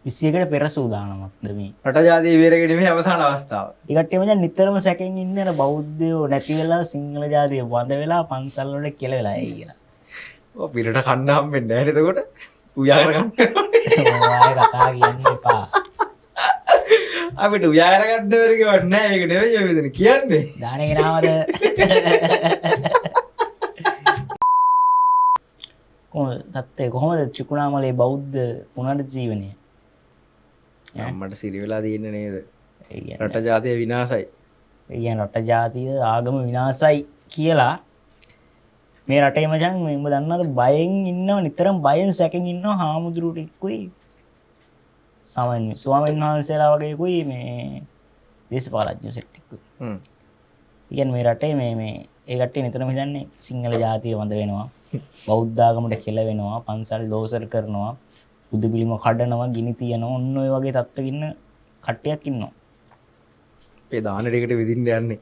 21කට පෙර සූදානමක්ද මේ රට ජාතිය වීරගෙනීමේ අවසාන අවස්ථාව. ඒ කට්ටිය මචං නිතරම සැකෙන් ඉන්නේ අර බෞද්ධයෝ නැති වෙලා සිංහල ජාතිය වඳ වෙලා පන්සල් වල කියලා වෙලා ඒ කියලා. ඔව් පිටට කන්න හම්බෙන්නේ නැහැ නේද එතකොට? උයාගෙන ගන්න. ඔය කතා කියන්න එපා. අපිට උයාගෙන ගන්න බැරි කිව්වට නෑ ඒක නෙවෙයි අපි මෙතන කියන්නේ. දානේ ගෙනාවද? කොහොමද ත්‍රිකුණාමලයේ බෞද්ධ පුනර්ජීවනය? අම්මට සිරි වෙලා තියෙන්නේ නේද? ඒ කියන්නේ රට ජාතිය විනාශයි. ඒ කියන්නේ රට ජාතිය ආගම විනාශයි කියලා මේ රටේ මචං උඹ දන්නවද බයෙන් ඉන්නව නිතරම බයෙන් සැකෙන් ඉන්නව හාමුදුරුවෝ එක්කුයි සාමාන්‍ය ස්වාමීන් වහන්සේලා වගේකුයි මේ දේශපාලඥයෝ සෙට් එක්කුයි. කියන්නේ මේ රටේ මේ ඒ කට්ටිය නිතරම හිතන්නේ සිංහල ජාතිය වඳ වෙනවා. බෞද්ධ ආගමට කෙල වෙනවා, පන්සල් ලෝසර් කරනවා, බුදු පිළිම කඩනවා, ගිනි තියනවා, ඔන්න ඔය වගේ තත්ත්වෙක ඉන්න කට්ටියක් ඉන්නවා. අපේ දාන ටිකට විදින්න යන්නේ.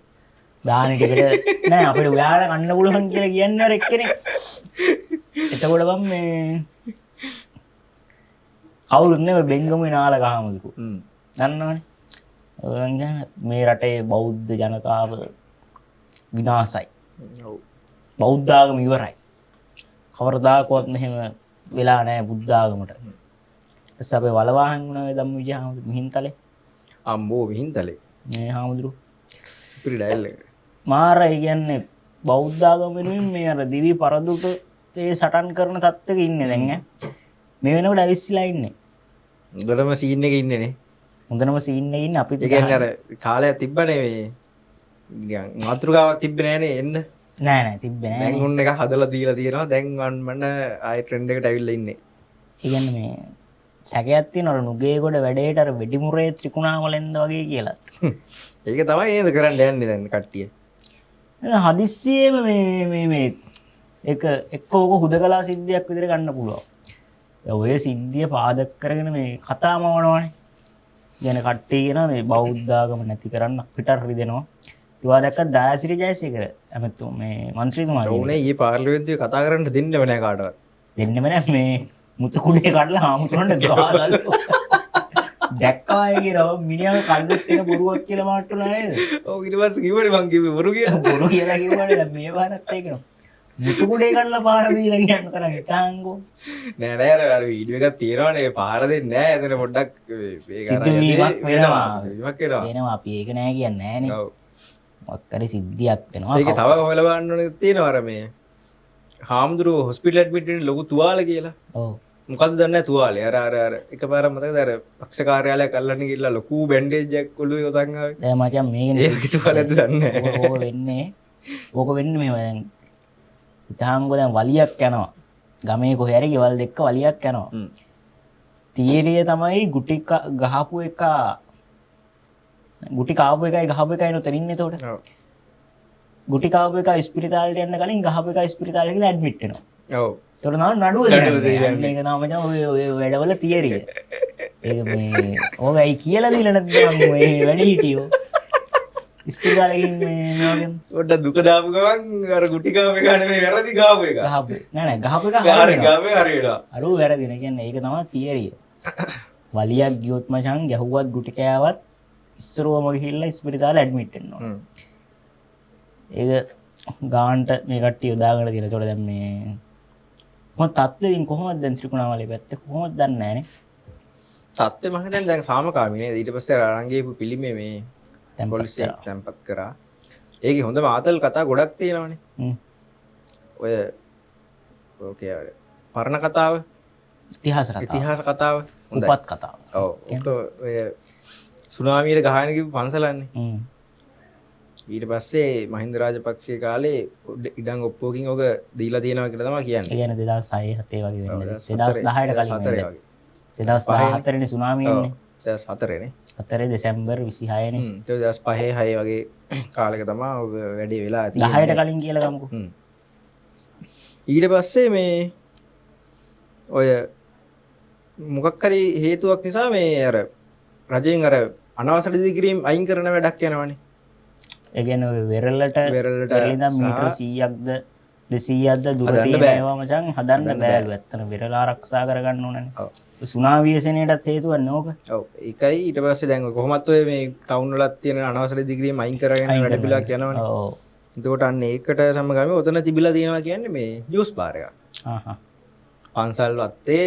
දාන ටිකට නෑ අපිට ඔයාලා කන්න පුළුවන් කියලා කියන්නේ අර එක්කෙනෙක්. එතකොට බම් මේ කවුරුත් නෙවෙයි බෙන්ගමුවේ නාලක හාමුදුරුවෝ. දන්නවනේ. ඔයන් කියන්නේ මේ රටේ බෞද්ධ ජනතාව විනාශයි. ඔව්. බෞද්ධ ආගම ඉවරයි. කවරදාකවත් මෙහෙම වෙලා නැහැ බුද්ධ ආගමට. ඊට පස්සේ අපේ වලවාහන් වුණා මේ ධම්මවිජය හාමුදුරුවෝ මිහින්තලේ. අම්බෝ මිහින්තලේ. මේ හාමුදුරුවෝ පිරි ඩයල් එක. මාරයි කියන්නේ බෞද්ධ ආගම වෙනුවෙන් මේ අර දිවි පරදුට ඒ සටන් කරන තත්ත්වෙක ඉන්නේ දැන් ඈ. මේ වෙනකොට ඇවිස්සලා ඉන්නේ. හොඳටම සීන් එකේ ඉන්නේ නේ. හොඳනම සීන් එකේ ඉන්නේ අපිත්. ඒ කියන්නේ අර කාලයක් තිබ්බනේ මේ නිකන් මාතෘකාවක් තිබ්බේ නෑනේ එන්න. නෑ තිබ්බේ නෑ. දැන් උන් එක හදලා දීලා තියෙනවා. දැන් මන්න ආයෙ ට්‍රෙන්ඩ් එකට ඇවිල්ලා ඉන්නේ. ඒ කියන්නේ මේ සැකයක් තියෙනවා නුගේගොඩ වැඩේට අර වෙඩිමුරේ ත්‍රිකුණාමලෙන්ද වගේ කියලා. ඒක තමයි නේද කරන්න යන්නේ දැන් කට්ටිය. හදිස්සියෙම මේ එක එක්කෝක හුදකලා සිද්ධියක් විදිහට ගන්න පුළුවන්. ඔය සිද්ධිය පාදක කරගෙන මේ කතාම වනවනේ. කියන කට්ටිය කියන මේ බෞද්ධ ආගම නැති කරන්න අපිට රිදෙනවා. ඒවා දැක්ක දයාසිරි ජයසේකර ඇමතුම් මේ മന്ത്രിතුමා උනේ ඊ පාර්ලිමේන්තුවේ කතා කරන්න දෙන්නෙම නැහැ කාටවත්. දෙන්නෙම නැහැ මේ මුතු කුඩේ කඩලා හාමුදුරන්ට ගහලා දැක්කා ඒකේ මිනිහා කල්ලුත් එක බොරුවක් කියලා මාට්ටුලා නේද? ඔව් ඊට පස්සේ කිව්වනේ මං කිව්වේ බොරු කියලා. බොරු කියලා කිව්වනේ දැන් මේ පාරත් ඒකනවා. මුතු කුඩේ කඩලා පාර දීලා කියන්න තරම් හිටාංගෝ. නෑ අර වීඩියෝ එකක් තියෙනවනේ පාර දෙන්නේ නෑ එතන පොඩ්ඩක් මේක සිද්ධියක් වෙනවා. වීමක් වෙනවා. වෙනවා අපි ඒක නෑ කියන්නේ නෑනේ. ඔව්. මොකක්කරි සිද්ධියක් වෙනවා. ඒක තව හොයලා බලන්න ඕනේ තියෙනවා අර මේ හාමුදුරුවෝ හොස්පිටල් ඇඩ්මිට් වෙන්නේ ලොකු තුවාල කියලා. ඔව්. මොකද්ද දන්නේ නැහැ තුවාලේ. අර එකපාරක් මතකද අර පක්ෂ කාර්යාලයක් අල්ලන්න ගිහලා ලොකු බැන්ඩේජ් එකක් ඔළුවේ යොදන් ආවේ. දැන් මචං මේකනේ ඒක තුවාලයක්ද දන්නේ නැහැ. ඕක වෙන්නේ මෙහෙම දැන් ඉතාංගෝ දැන් වලියක් යනවා. ගමේ කොහේ හරි ගෙවල් දෙක වලියක් යනවා. තීරිය තමයි ගුටි ගහපු එක ගුටි කාපු එකයි ගහපු එකයි නොතරින්නේ එතකොට. ඔව්. ගුටි කාපු එක ස්පිරිතාලෙට යන්න කලින් ගහපු එක ස්පිරිතාලෙට ගිහලා ඇඩ්මිට් වෙනවා. ඔව්. ඒතකොට නඩුව දෙන්නේ. ඒක නම මචං ඔය වැඩවල තියරිය. ඒක මේ ඕකයි කියලා දීලා නැත්නම් මේ වැඩි හිටියෝ. ස්පිරිතාලෙකින් මේ වගේ පොඩ්ඩක් දුක දාපු ගමන් අර ගුටි කාපු එක නෙමෙයි වැරදි කාපු එක. ගහපු නෑ ගහපු එක හරි ගාවේ හරි වෙනවා. අරුව වැරදින කියන්නේ ඒක තමයි තියරිය. වලියක් ගියොත් මචං ගැහුවත් ගුටි කෑවත් ඉස්සරවම ගිහිල්ලා ස්පිරිතාලෙ ඇඩ්මිට් වෙන්න ඕන. ඒක ගාන්ට මේ කට්ටිය යොදාගෙන තියෙනවා. ඒතකොට දැන් මේ මොකද තත්ත්වයෙන් කොහොමද දැන් ත්‍රිකුණාමලයේ පැත්තේ කොහොමද දන්නේ නැහැ නේ. සත්‍ය මම හිතන්නේ දැන් සාමකාමී නේද? ඊට පස්සේ අරන් ගිහපු පිළිමේ මේ පොලිසිය තැම්පත් කරා. ඒකේ හොඳම ආතල් කතා ගොඩක් තියෙනවානේ. ඔය ඕකේ අර පරණ කතාව, ඉතිහාස කතාව, හොඳයි. උපත් කතාව. ඔව්. ඔක ඔය සුනාමියට ගහගෙන ගිහපු පන්සලන්නේ. ඊට පස්සේ මහින්ද රාජපක්ෂේ කාලේ ඉඩම් ඔප්පුවකින් ඔක දීලා තියෙනවා කියලා තමයි කියන්නේ. ඒ කියන්නේ 2006 7 වගේ වෙන්නේ. 2010ට කලින්. 2014 නේ සුනාමිය එන්නේ. 2004 නේ. 4 දෙසැම්බර් 26 නේ. 2005 6 වගේ කාලෙක තමයි ඔක වැඩි වෙලා තියෙන්නේ. 10ට කලින් කියලා ගමුකෝ. ඊට පස්සේ මේ ඔය මොකක් හරි හේතුවක් නිසා මේ අර රජයෙන් අර අනවසර දිගිරීම් අයින් කරන වැඩක් යනවනේ. ඒ කියන්නේ ඔය වෙරළට ඉඳන් මීටර 100ක්ද 200ක්ද දුර හදන්න තියෙන බෑ. ඒවා මචං හදන්න බෑලු. ඇත්තට විරල ආරක්ෂා කරගන්න ඕනනේ. ඔව්. සුනාමි ව්‍යසනයටත් හේතුවක් නෝක. ඔව් ඒකයි ඊට පස්සේ දැන් කොහොමත් ඔය මේ ටවුන් වලත් තියෙන අනවසර දිග්‍රියම අයින් කරගෙන වැඩ පිළිවෙලක් යනවනේ. ඔව්. එතකොට අන්න ඒකට සමගාමීව ඔතන තිබිලා තියෙනවා කියන්නේ මේ ජූස් බාර් එකක්. ආහා. පන්සල් වත්තේ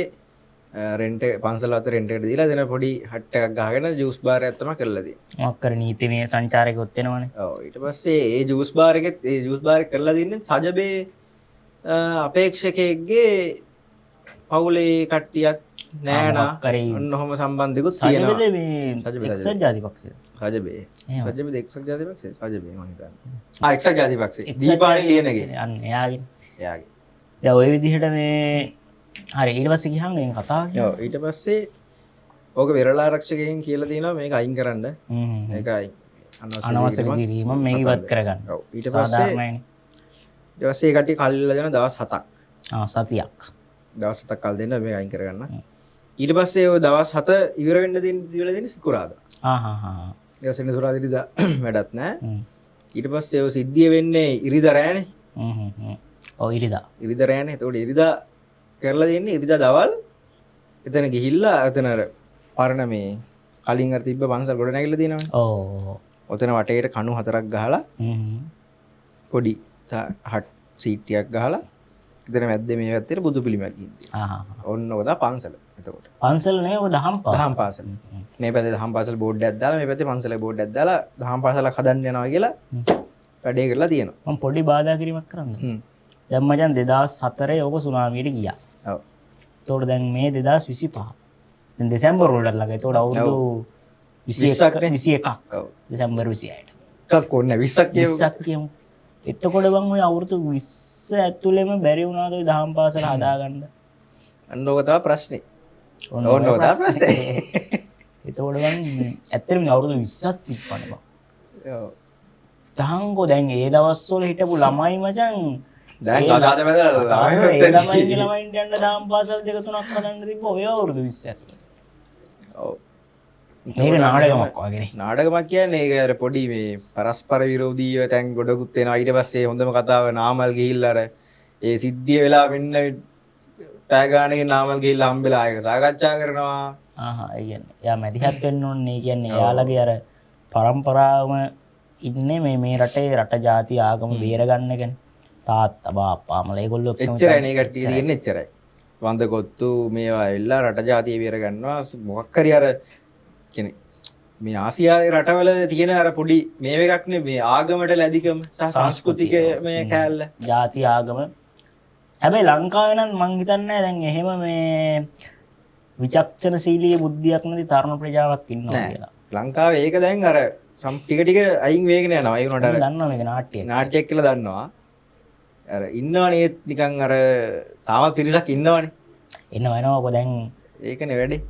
රෙන්ට් පන්සල් වත්තේ රෙන්ට් එකට දීලා දෙන පොඩි හට් එකක් ගහගෙන ජූස් බාර් එකක් තමයි කරලා තියෙන්නේ. මොකක් කර නීතිමය සංචාරකයොත් වෙනවනේ. ඔව් ඊට පස්සේ ඒ ජූස් බාර් එකෙත් ඒ ජූස් බාර් එක කරලා දෙන්නේ සජබේ අපේක්ෂකයෙක්ගේ පවුලේ කට්ටියක් නෑනා ඔන්න ඔහොම සම්බන්ධිකුත් තියෙනවා. සජබේද මේ සජබේ එක්සත් ජාතිපක්ෂය. සජබේ එහෙම. සජබේ එක්සත් ජාතිපක්ෂය සජබේ මම හිතන්නේ. එක්සත් ජාතිපක්ෂය. දීපාණි ලියනගේ. අන්න එයාගේ. එයාගේ. දැන් ওই විදිහට මේ හරි ඊට පස්සේ ගියාම මේ කතාව ඔව් ඊට පස්සේ ඕක වෙරළ ආරක්ෂකයන් කියලා තියෙනවා මේක අයින් කරන්න. මේකයි අනවසර කිරීම මේක ඉවත් කරගන්න. ඔව් ඊට පස්සේ සාධාරණයි. ඊට පස්සේ කට්ටිය කල්ලිලා දෙන දවස් 7ක්. සතියක්. දවස් 7ක් කල් දෙන්න මේක අයින් කරගන්න. ඊට පස්සේ ඔය දවස් 7 ඉවර වෙන්න දීලා දෙන්නේ සිකුරාදා. ඊට පස්සේ සිකුරාදා ඉරිදා වැඩක් නැහැ. ඊට පස්සේ ඔය සිද්ධිය වෙන්නේ ඉරිදා රෑනේ. ඔව් ඉරිදා. ඉරිදා රෑනේ. ඒතකොට ඉරිදා කරලා දෙන්නේ ඉරිදා දවල් එතන ගිහිල්ලා එතන අර පරණ මේ කලින් අර තිබ්බ පන්සල් ගොඩ නැගිලා තියෙනවනේ. ඔව්. ඔතන වටේට කණු 4ක් ගහලා පොඩි හට් සීට් එකක් ගහලා එතන මැද්දේ මේ පැත්තේ බුදු පිළිමයක් ගිහින්. ඔන්න ඔක තමයි පන්සල. එතකොට පන්සල නෙවෙයි ඔක දහම් පාසල. මේ පැත්තේ දහම් පාසල බෝඩ් එකක් දාලා මේ පැත්තේ පන්සලේ බෝඩ් එකක් දාලා දහම් පාසලක් හදන්න යනවා කියලා වැඩේ කරලා තියෙනවා. මම පොඩි බාධා කිරීමක් කරන්න. දැන් මචං 2004 ඕක සුනාමියට ගියා. ඔව්. ඒතකොට දැන් මේ 2025. දැන් දෙසැම්බර් වලට ළඟ. ඒතකොට අවුරුදු 21ක්. ඔව්. දෙසැම්බර් 26ට. එකක් ඕනේ 20ක් කියමු. 20ක් කියමු. එතකොට බං ඔය අවුරුදු 20 ඇතුළෙම බැරි වුණාද ඔය දහම් පාසල හදාගන්න? අන්න ඕක තමයි ප්‍රශ්නේ. ඕන ඕක තමයි ප්‍රශ්නේ. එතකොට බං ඇත්තටම අවුරුදු 20ක් තිබ්බනේ බං. ඔව්. තහංගෝ දැන් ඒ දවස්වල හිටපු ළමයි මචං දැන් අසාද බැලලා ඒ ළමයින්ට යන්න දහම් පාසල් දෙක තුනක් හදන්න තිබ්බ ඔය අවුරුදු 20 ඇතුළේ. ඔව්. මේක නාටකමක් වගේනේ. නාටකමක් කියන්නේ ඒක අර පොඩි මේ පරස්පර විරෝධීව තැන් ගොඩකුත් වෙනවා. ඊට පස්සේ හොඳම කතාව නාමල් ගිහිල්ලා අර ඒ සිද්ධිය වෙලා වෙන්න පෑ ගානකින් නාමල් ගිහිල්ලා හම්බෙලා ආයක සාකච්ඡා කරනවා. ඒ කියන්නේ එයා මැදිහත් වෙන්න ඕනේ. ඒ කියන්නේ එයාලගේ අර පරම්පරාවම ඉන්නේ මේ රටේ රට ජාති ආගම බේරගන්න එකනේ. තාත්තා බාප්පා මල ඒගොල්ලෝ එච්චරයි නේ කට්ටිය තියෙන්නේ එච්චරයි. වන්දකොත්තු මේවා එල්ලා රට ජාතිය බේර ගන්නවා මොකක් හරි අර කියන්නේ මේ ආසියාවේ රටවල තියෙන අර පොඩි මේ එකක් නේ මේ ආගමට ලැබිකම සහ සංස්කෘතික මේ කෑල්ල ජාති ආගම. හැබැයි ලංකාවේ නම් මං හිතන්නේ දැන් එහෙම මේ විචක්ෂණශීලී බුද්ධියක් නැති තරුණ ප්‍රජාවක් ඉන්නවා කියලා. ලංකාවේ ඒක දැන් අර ටික ටික අයින් වෙගෙන යනවා. ඒ වුණාට අර දන්නවා මේක නාට්‍යයක්. නාට්‍යයක් කියලා දන්නවා. අර ඉන්නවනේ නිකන් අර තාම පිරිසක් ඉන්නවනේ. එනවා ඔක දැන් ඒකනේ වැඩේ.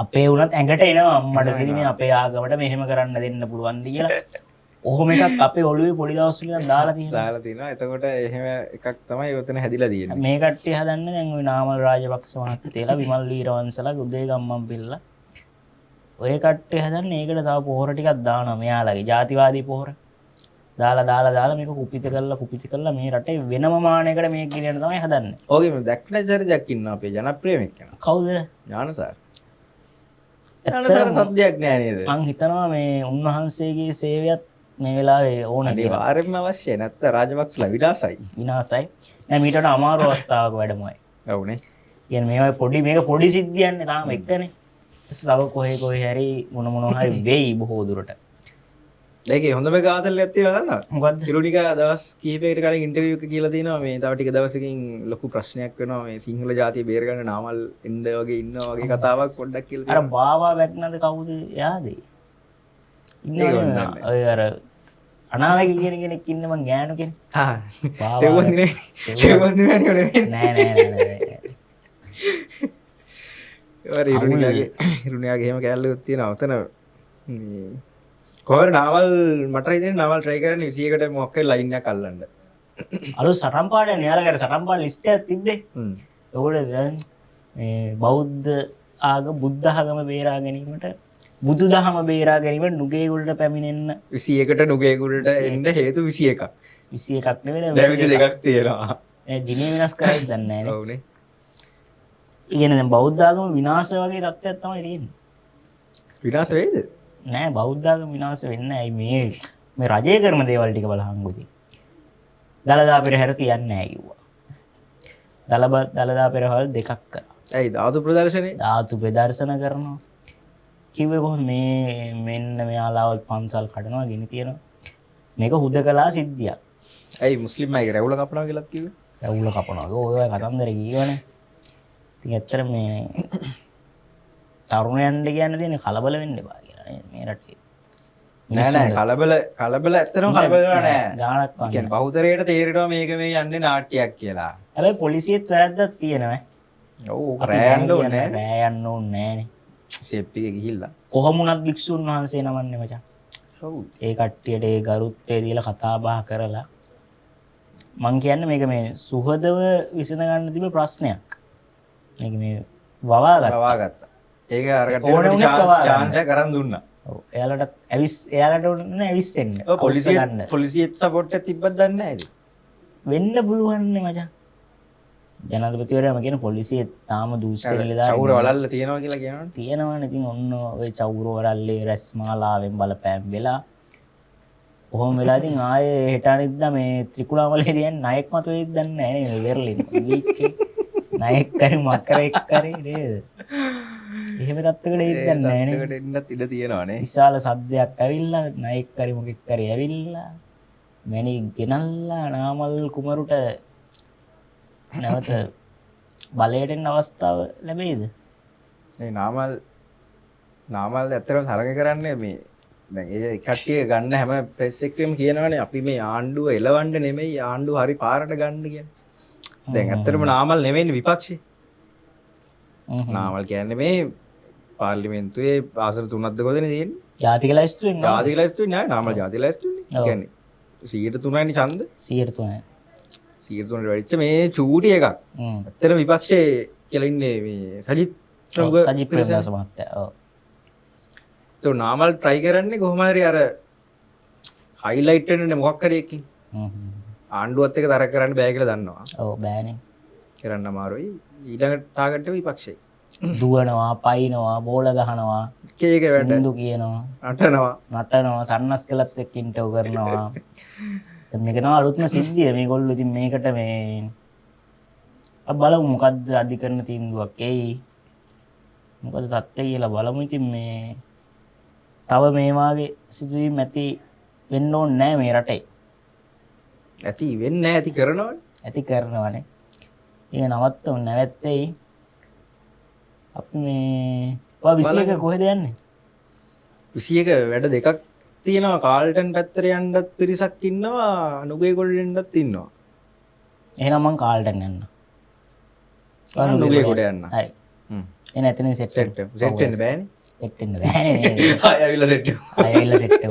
අපේ වුණත් ඇඟට එනවා අම්මට සිරිනේ අපේ ආගමට මෙහෙම කරන්න දෙන්න පුළුවන්ද කියලා. ඔහොම එකක් අපේ ඔළුවේ පොඩි දවස් වලින් දාලා තියෙනවා. දාලා තියෙනවා. එතකොට එහෙම එකක් තමයි ඔතන හැදිලා තියෙන්නේ. මේ කට්ටිය හදන්නේ දැන් ওই නාමල් රාජපක්ෂ මහත්තයලා විමල් වීරවංශලා උදේ ගම්මන් පිල්ලා. ඔය කට්ටිය හදන්නේ ඒකට තව පොහොර ටිකක් දානවා මෙයාලගේ ජාතිවාදී පොහොර. දාලා මේක කුපිත කරලා මේ රටේ වෙනම මානයකට මේක ගෙනියන්න තමයි හදන්නේ. ඕකේ මම දැක්න චරිතයක් ඉන්නවා අපේ ජනප්‍රියම එක්කන. කවුද? ඥානසාර. ඥානසාර සද්දයක් නෑ නේද? මං හිතනවා මේ උන්වහන්සේගේ සේවයත් මේ වෙලාවේ ඕන කියලා. අනිවාර්යයෙන්ම අවශ්‍යයි. නැත්නම් රාජපක්ෂලා විනාසයි. නෑ මීට වඩා අමාරු අවස්ථාවක වැඩමයි. ඔව්නේ. කියන්නේ මේක පොඩි සිද්ධියන්නේ තාම එක්කනේ. තව කොහේ හරි මොන හරි වෙයි බොහෝ දුරට. ඒකේ හොඳම ගාතල්ලයක් තියෙනවා දන්නවද? මොකද්ද? හිරුනිකා දවස් කිහිපයකට කලින් ඉන්ටර්විව් එක කියලා තියෙනවා මේ තව ටික දවසකින් ලොකු ප්‍රශ්නයක් වෙනවා මේ සිංහල ජාතිය බේර ගන්න නාමල් එන්න වගේ ඉන්නවා වගේ කතාවක් පොඩ්ඩක් කියලා තියෙනවා. අර බාවා වැටනද කවුද එයාද? ඉන්නේ ඔය අර අනාවැකි කියන කෙනෙක් ඉන්න මං ගෑනු කෙනෙක්. සෙවන්දි නේ. හිරුනියාගේ එහෙම කැලලුත් තියෙනවා. ඔතන මේ කොහොමද නාවල් මට හිතෙන්නේ නාවල් try කරන්නේ 21කට මොකක් හරි ලයින් එකක් අල්ලන්න. අලුත් සටන් පාඩම් යාලකට සටන් පාඩම් ලිස්ට් එකක් තිබ්බේ. ඒකට දැන් මේ බෞද්ධ ආගම බුද්ධ ආගම බේරා ගැනීමට බුදුදහම බේරා ගැනීමට නුගේගොඩට පැමිණෙන්න 21කට නුගේගොඩට එන්න හේතු 21ක්. 21ක් නෙවෙයි දැන් 22ක් තියෙනවා. දින වෙනස් කරයි දන්නේ නැහැ. ඔව්නේ. ඉගෙන දැන් බෞද්ධ ආගම විනාශ වගේ තත්ත්වයක් තමයි තියෙන්නේ. විනාශ වෙයිද? නෑ බෞද්ධ ආගම විනාශ වෙන්නේ නැහැ. මේ රජය කරන දේවල් ටික බලහංගුදී. දලදා පෙරහැර තියන්නේ නැහැ කිව්වා. දලදා පෙරහැර දෙකක් කරා. ඇයි ධාතු ප්‍රදර්ශනේ? ධාතු ප්‍රදර්ශන කරනවා. කිව්වේ කොහොම මේ මෙන්න මෙයාලාව පන්සල් කඩනවා ගෙන තියනවා. මේක හුදකලා සිද්ධියක්. ඇයි මුස්ලිම් අය රැවුල කපනවා කියලාත් කිව්වේ? රැවුල කපනවා. ඔය කතන්දර කියවනේ. ඉතින් ඇත්තට මේ තරුණයන්ට කියන්න තියෙන කලබල වෙන්න එපා කියලා නේ මේ රටේ. නෑ කලබල ඇත්තටම කලබල වෙලා නෑ. ගානක් වගේ. කියන්නේ බහුතරයට තේරෙනවා මේක මේ යන්නේ නාට්‍යයක් කියලා. හැබැයි පොලිසියෙත් වැරද්දක් තියෙනවා. ඔව් රෑ යන්න ඕනේ නෑ. රෑ යන්න ඕනේ නෑනේ. ෂෙප් එකේ ගිහිල්ලා. කොහොම වුණත් භික්ෂුන් වහන්සේ නමන්නේ මචං. ඔව්. ඒ කට්ටියට ඒ ගරුත්වය දීලා කතා බහ කරලා මං කියන්නේ මේක මේ සුහදව විසඳ ගන්න තිබෙ ප්‍රශ්නයක්. මේක මේ වවාගත්තා. ඒක අර කට්ටියට chance එක අරන් දුන්නා. ඔව්. එයාලට උනේ ඇවිස්සෙන්න. ඔව් පොලිසියෙත් සපෝට් එක තිබ්බත් දන්නේ නැහැ ඉතින්. වෙන්න පුළුවන් නේ මචං. ජනාධිපතිවරයාම කියන පොලිසිය තාම දූෂ්‍ය නිලධාරීන් චෞර වලල්ල තියනවා කියලා කියනවනේ. තියෙනවනේ. ඉතින් ඔන්න ඔය චෞර වලල්ලේ රැස්මාලාවෙන් බලපෑම් වෙලා කොහොම වෙලා ඉතින් ආයේ හෙට අනිද්දා මේ ත්‍රිකුණාමලේ තියන්නේ නායක මත වෙයිද දන්නේ නැහැ නේ වෙරළින් බීච් නායක කරි මකරෙක් කරි නේද? එහෙම තත්ත්වයකට එයිද දන්නේ නැහැ නේ. තත්ත්වයකට එන්නත් ඉඩ තියෙනවානේ. විශාල සද්දයක් ඇවිල්ලා නායක කරි මොකෙක් කරි ඇවිල්ලා මැණික් ගෙනල්ලා නාමල් කුමරුට නැවත බලයට එන්න අවස්ථාව ලැබෙයිද? ඒ නාමල් ඇත්තටම තරග කරන්නේ මේ දැන් ඒ කට්ටිය ගන්න හැම ප්‍රෙස් එකෙම කියනවනේ අපි මේ ආණ්ඩුව එලවන්න නෙමෙයි ආණ්ඩුව හරි පාරට ගන්න කියන්නේ. දැන් ඇත්තටම නාමල් නෙමෙයිනේ විපක්ෂේ. නාමල් කියන්නේ මේ පාර්ලිමේන්තුවේ ආසන 3ක්ද කොහෙද තියෙන්නේ? ජාතික ලැයිස්තුවෙන් ජාතික ලැයිස්තුවේ නෑ නාමල් ජාතික ලැයිස්තුවේ. කියන්නේ 103යිනේ ඡන්ද. 103යි. 103ට වැඩිච්ච මේ චූටි එකක්. ඇත්තට විපක්ෂයේ කියලා ඉන්නේ මේ සජිත් ප්‍රේමදාස මහත්තයා. ඔව්. તો නාමල් try කරන්නේ කොහොම හරි අර highlight වෙන්නේ මොකක් හරි එකකින්. ආණ්ඩුවත් එක තරක කරන්න බෑ කියලා දන්නවා. ඔව් බෑනේ. කරන්න අමාරුයි. ඊළඟ ටාගට් එක විපක්ෂයි. දුවනවා, පයින්නවා, බෝල ගහනවා, එක වැඩ සින්දු කියනවා, නටනවා, සන්නස් කළත් එක්ක ඉන්ටර්වයුව කරනවා. දැන් මේක තමයි අලුත්ම සිද්ධිය. මේගොල්ලෝ ඉතින් මේකට මේ අපි බලමු මොකද්ද අධිකරණ තීන්දුවක් එයි. මොකද තත්ත්වය කියලා බලමු. ඉතින් මේ තව මේ වාගේ සිදුවීම් ඇති වෙන්න ඕනේ නැහැ මේ රටේ. ඇති වෙන්නේ නැහැ ඇති කරනවනේ. ඇති කරනවනේ. ඒක නවත්තමු නැවැත්තේ. අපි මේ 21 කොහෙද යන්නේ? 21 වැඩ දෙකක් තියෙනවා. කාල්ටන් පැත්තට යන්නත් පිරිසක් ඉන්නවා. නුගේ ගොඩට යන්නත් ඉන්නවා. එහෙනම් මං කාල්ටන් යන්න. නුගේ ගොඩ යන්න. හරි. එන එතනින් සෙට් වෙන්න බෑනේ. සෙට් වෙන්න බෑනේ. ආයෙ ඇවිල්ලා සෙට්. ආයෙ ඇවිල්ලා සෙට්.